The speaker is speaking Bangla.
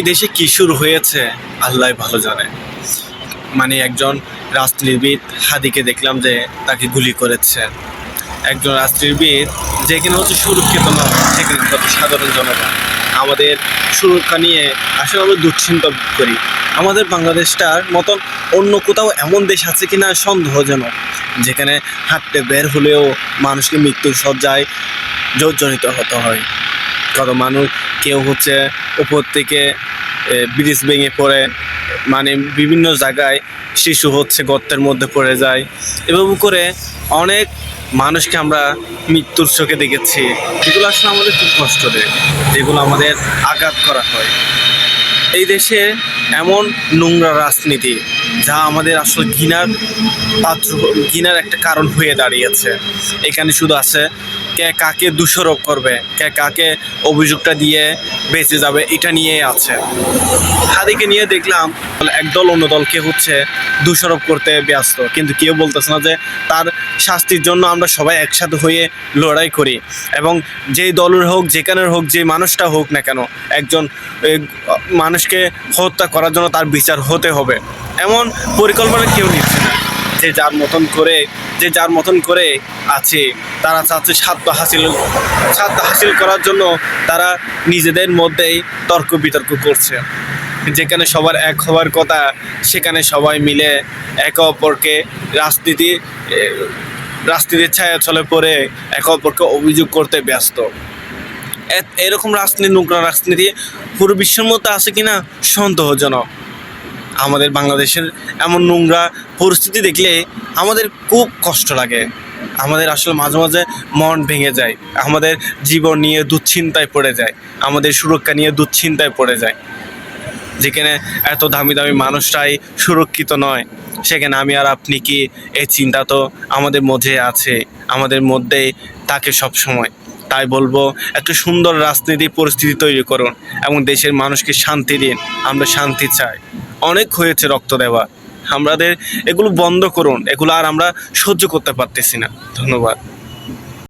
এই দেশে কি শুরু হয়েছে আল্লাহ ভালো জানে। মানে একজন রাজনীতিবিদ হাদিকে দেখলাম যে তাকে গুলি করেছে। একজন রাজনীতিবিদ যেখানে হচ্ছে সুরক্ষিত নয়, সেখানে কত সাধারণ জনগণ আমাদের সুরক্ষা নিয়ে আসলে আমরা দুশ্চিন্তা করি। আমাদের বাংলাদেশটার মতন অন্য কোথাও এমন দেশ আছে কিনা সন্দেহজনক, যেখানে হাঁটতে বের হলেও মানুষকে মৃত্যুর শয্যায় জর্জরিত হতে হয়। কত মানুষ কেউ হচ্ছে উপর থেকে ব্রিজ ভেঙে পড়ে, মানে বিভিন্ন জায়গায় শিশু হচ্ছে গর্তের মধ্যে পড়ে যায়। এভাবে করে অনেক মানুষকে আমরা মৃত্যুর চোখে দেখেছি, যেগুলো আসলে আমাদের খুব কষ্ট দেয়, যেগুলো আমাদের আঘাত করা হয়। এই দেশে এমন নোংরা রাজনীতি যা আমাদের আসলে ঘৃণার একটা কারণ হয়ে দাঁড়িয়েছে। এখানে শুধু আছে কে কাকে দোষারোপ করবে, কে কাকে অভিযোগটা দিয়ে বেঁচে যাবে, এটা নিয়েই আছে। হাদিকে নিয়ে দেখলাম একদল অন্য দলকে হচ্ছে দোষারোপ করতে ব্যস্ত, কিন্তু কেউ বলতেছে না যে তার শাস্তির জন্য আমরা সবাই একসাথে হয়ে লড়াই করি, এবং যেই দলের হোক, যেখানের হোক, যে মানুষটা হোক না কেন, একজন মানুষকে হত্যা করার জন্য তার বিচার হতে হবে, এমন পরিকল্পনা কেউ নিচ্ছে না। যে যার মতন করে আছে, তারা চাচ্ছে স্বার্থ হাসিল করার জন্য তারা নিজেদের মধ্যেই তর্ক বিতর্ক করছে। যেখানে সবার এক হওয়ার কথা, সেখানে সবাই মিলে একে অপরকে রাজনীতির ছায়াতলে পড়ে একে অপরকে অভিযোগ করতে ব্যস্ত। এরকম নোংরা রাজনীতি পুরো বিশ্বের মধ্যে আছে কিনা সন্দেহজনক। আমাদের বাংলাদেশের এমন নোংরা পরিস্থিতি দেখলে আমাদের খুব কষ্ট লাগে। আমাদের আসলে মাঝে মাঝে মন ভেঙে যায়, আমাদের জীবন নিয়ে দুশ্চিন্তায় পড়ে যায়, আমাদের সুরক্ষা নিয়ে দুশ্চিন্তায় পড়ে যায়। যেখানে এত দামি দামি মানুষটাই সুরক্ষিত নয়, সেখানে আমি আর আপনি কি, এই চিন্তা তো আমাদের মধ্যে আছে, আমাদের মধ্যেই তাকে সব সময়। তাই বলবো, একটা সুন্দর রাজনীতি পরিস্থিতি তৈরি করুন এবং দেশের মানুষকে শান্তি দিন। আমরা শান্তি চাই। অনেক হয়েছে রক্ত দেওয়া, আমাদের এগুলো বন্ধ করুন, এগুলো আর আমরা সহ্য করতে পারতেছি না। ধন্যবাদ।